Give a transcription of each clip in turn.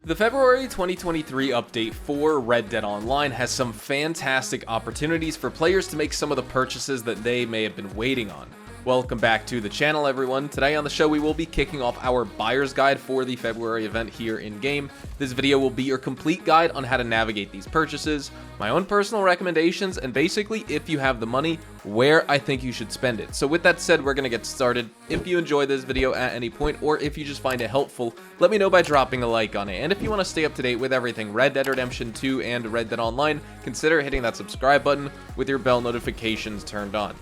The February 2023 update for Red Dead Online has some fantastic opportunities for players to make some of the purchases that they may have been waiting on. Welcome back to the channel, everyone. Today on the show, we will be kicking off our buyer's guide for the February event here in-game. This video will be your complete guide on how to navigate these purchases, my own personal recommendations, and basically, if you have the money, where I think you should spend it. So with that said, we're going to get started. If you enjoy this video at any point, or if you just find it helpful, let me know by dropping a like on it. And if you want to stay up to date with everything Red Dead Redemption 2 and Red Dead Online, consider hitting that subscribe button with your bell notifications turned on.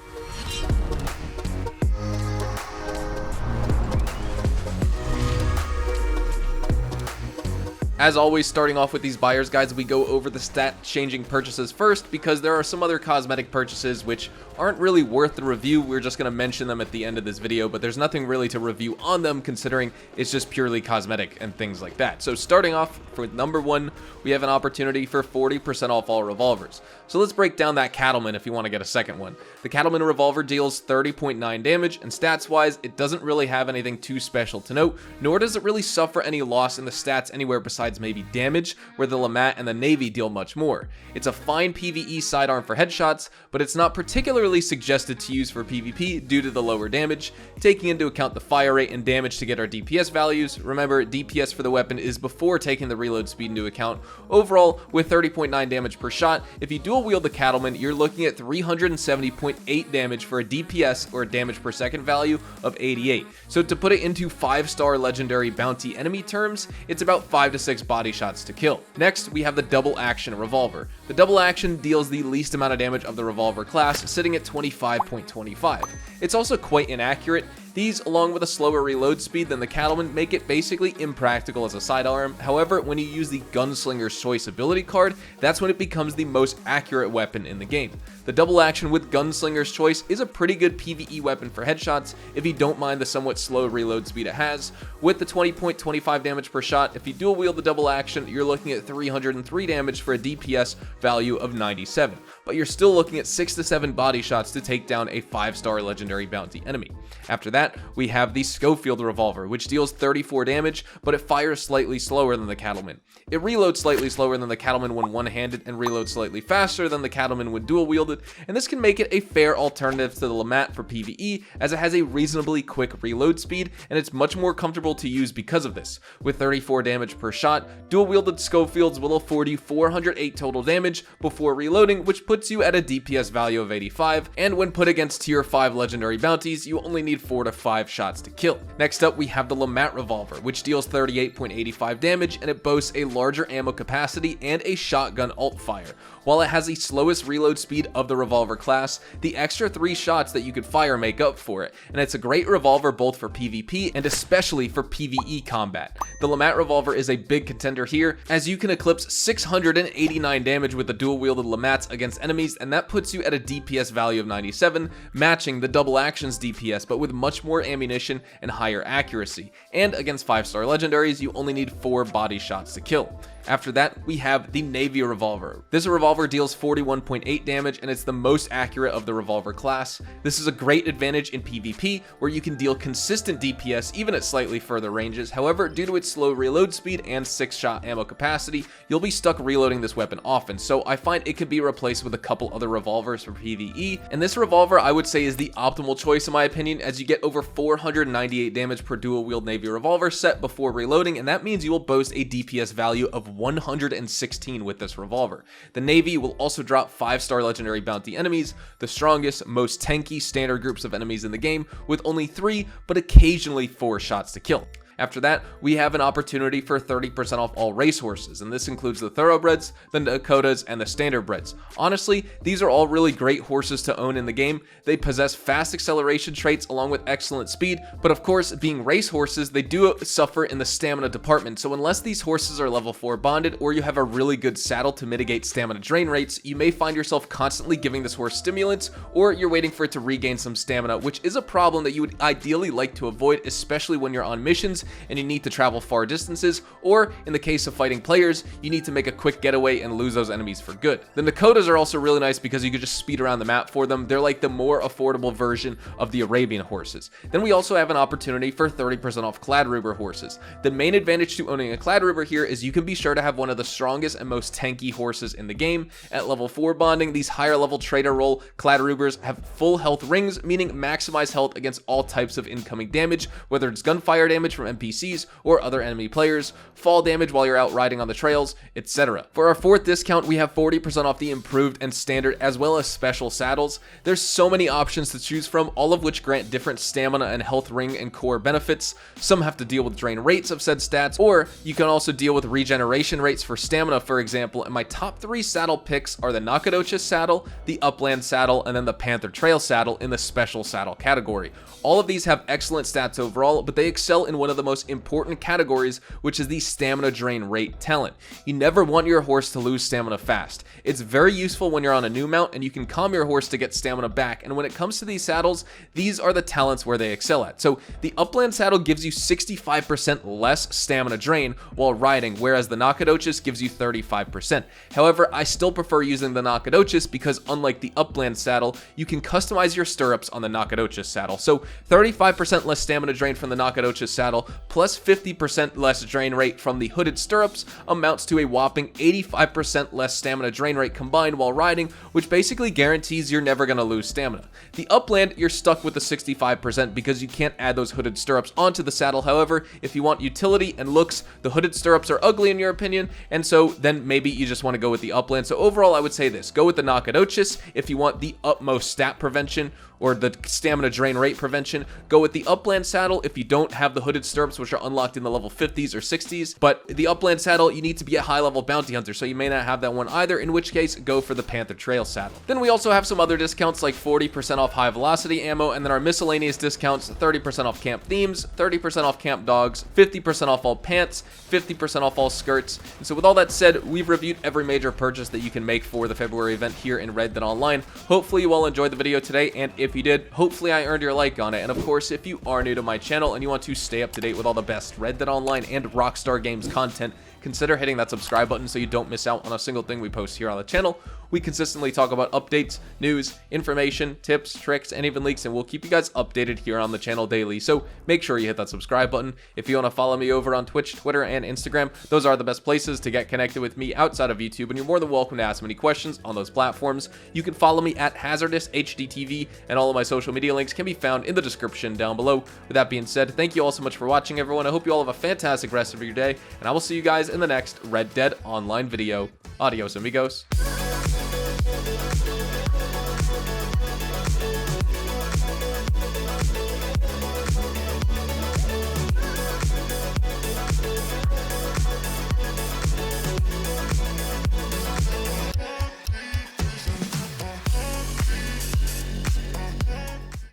As always, starting off with these buyer's guides, we go over the stat-changing purchases first because there are some other cosmetic purchases which aren't really worth the review. We're just going to mention them at the end of this video, but there's nothing really to review on them considering it's just purely cosmetic and things like that. So starting off with number one, we have an opportunity for 40% off all revolvers. So let's break down that Cattleman if you want to get a second one. The Cattleman revolver deals 30.9 damage, and stats-wise, it doesn't really have anything too special to note, nor does it really suffer any loss in the stats anywhere besides maybe damage, where the LeMat and the Navy deal much more. It's a fine PvE sidearm for headshots, but it's not particularly suggested to use for PvP due to the lower damage. Taking into account the fire rate and damage to get our DPS values, remember DPS for the weapon is before taking the reload speed into account. Overall, with 30.9 damage per shot, if you dual wield the Cattleman, you're looking at 370.8 damage for a DPS or damage per second value of 88. So to put it into 5-star legendary bounty enemy terms, it's about 5 to 6 body shots to kill. Next, we have the double action revolver. The double action deals the least amount of damage of the revolver class, sitting at 25.25. It's also quite inaccurate. These, along with a slower reload speed than the Cattleman, make it basically impractical as a sidearm. However, when you use the Gunslinger's Choice ability card, that's when it becomes the most accurate weapon in the game. The double action with Gunslinger's Choice is a pretty good PvE weapon for headshots if you don't mind the somewhat slow reload speed it has. With the 20.25 damage per shot, if you dual wield the double action, you're looking at 303 damage for a DPS value of 97. But you're still looking at 6 to 7 body shots to take down a 5-star legendary bounty enemy. After that, we have the Schofield revolver, which deals 34 damage, but it fires slightly slower than the Cattleman. It reloads slightly slower than the Cattleman when one-handed and reloads slightly faster than the Cattleman when dual-wielded, and this can make it a fair alternative to the LeMat for PvE, as it has a reasonably quick reload speed, and it's much more comfortable to use because of this. With 34 damage per shot, dual-wielded Schofields will afford you 408 total damage before reloading, which puts you at a DPS value of 85, and when put against tier 5 legendary bounties, you only need 4 to 5 shots to kill. Next up, we have the LeMat revolver, which deals 38.85 damage, and it boasts a larger ammo capacity and a shotgun alt fire. While it has the slowest reload speed of the revolver class, the extra 3 shots that you could fire make up for it, and it's a great revolver both for PvP and especially for PvE combat. The LeMat revolver is a big contender here, as you can eclipse 689 damage with the dual-wielded LeMats against enemies, and that puts you at a DPS value of 97, matching the double action's DPS, but with much more ammunition and higher accuracy. And against 5-star legendaries, you only need 4 body shots to kill. After that, we have the Navy revolver. This revolver deals 41.8 damage, and it's the most accurate of the revolver class. This is a great advantage in PvP, where you can deal consistent DPS even at slightly further ranges. However, due to its slow reload speed and 6-shot ammo capacity, you'll be stuck reloading this weapon often, so I find it could be replaced with a couple other revolvers for PvE, and this revolver I would say is the optimal choice in my opinion, as you get over 498 damage per dual-wield Navy revolver set before reloading, and that means you will boast a DPS value of 116 with this revolver. The Navy will also drop 5-star legendary bounty enemies, the strongest, most tanky standard groups of enemies in the game, with only 3 but occasionally 4 shots to kill. After that, we have an opportunity for 30% off all racehorses, and this includes the thoroughbreds, the Dakotas, and the standardbreds. Honestly, these are all really great horses to own in the game. They possess fast acceleration traits along with excellent speed, but of course, being racehorses, they do suffer in the stamina department, so unless these horses are level 4 bonded or you have a really good saddle to mitigate stamina drain rates, you may find yourself constantly giving this horse stimulants, or you're waiting for it to regain some stamina, which is a problem that you would ideally like to avoid, especially when you're on missions enemies and you need to travel far distances, or in the case of fighting players, you need to make a quick getaway and lose those enemies for good. The Nakotas are also really nice because you can just speed around the map for them. They're like the more affordable version of the Arabian horses. Then we also have an opportunity for 30% off KLADRUBER horses. The main advantage to owning a KLADRUBER here is you can be sure to have one of the strongest and most tanky horses in the game. At level 4 bonding, these higher level trader role KLADRUBERs have full health rings, meaning maximize health against all types of incoming damage, whether it's gunfire damage from NPCs or other enemy players, fall damage while you're out riding on the trails, etc. For our 4th discount, we have 40% off the improved and standard as well as special saddles. There's so many options to choose from, all of which grant different stamina and health ring and core benefits. Some have to deal with drain rates of said stats, or you can also deal with regeneration rates for stamina, for example. And my top 3 saddle picks are the Nacogdoches saddle, the Upland saddle, and then the Panther Trail saddle in the special saddle category. All of these have excellent stats overall, but they excel in one of the most important categories, which is the stamina drain rate talent. You never want your horse to lose stamina fast. It's very useful when you're on a new mount and you can calm your horse to get stamina back, and when it comes to these saddles, these are the talents where they excel at. So the Upland saddle gives you 65% less stamina drain while riding, whereas the Nacogdoches gives you 35%. However, I still prefer using the Nacogdoches because unlike the Upland saddle, you can customize your stirrups on the Nacogdoches saddle. So 35% less stamina drain from the Nacogdoches saddle plus 50% less drain rate from the hooded stirrups amounts to a whopping 85% less stamina drain rate combined while riding, which basically guarantees you're never going to lose stamina. The Upland, you're stuck with the 65% because you can't add those hooded stirrups onto the saddle. However, if you want utility and looks, the hooded stirrups are ugly in your opinion, and so then maybe you just want to go with the Upland. So overall, I would say this: go with the Nacogdoches if you want the utmost stat prevention or the stamina drain rate prevention. Go with the Upland saddle if you don't have the hooded stirrups, which are unlocked in the level 50s or 60s. But the Upland saddle, you need to be a high level bounty hunter, so you may not have that one either, in which case go for the Panther Trail saddle. Then we also have some other discounts like 40% off high velocity ammo, and then our miscellaneous discounts: 30% off camp themes, 30% off camp dogs, 50% off all pants, 50% off all skirts. And so with all that said, we've reviewed every major purchase that you can make for the February event here in Red Dead Online. Hopefully you all enjoyed the video today, and if you did, hopefully I earned your like on it. And of course, if you are new to my channel and you want to stay up to date with all the best Red Dead Online and Rockstar Games content, consider hitting that subscribe button so you don't miss out on a single thing we post here on the channel. We consistently talk about updates, news, information, tips, tricks, and even leaks, and we'll keep you guys updated here on the channel daily. So make sure you hit that subscribe button. If you want to follow me over on Twitch, Twitter, and Instagram, those are the best places to get connected with me outside of YouTube, and you're more than welcome to ask me any questions on those platforms. You can follow me at HazardousHDTV, and all of my social media links can be found in the description down below. With that being said, thank you all so much for watching, everyone. I hope you all have a fantastic rest of your day, and I will see you guys in the next Red Dead Online video. Adios, amigos.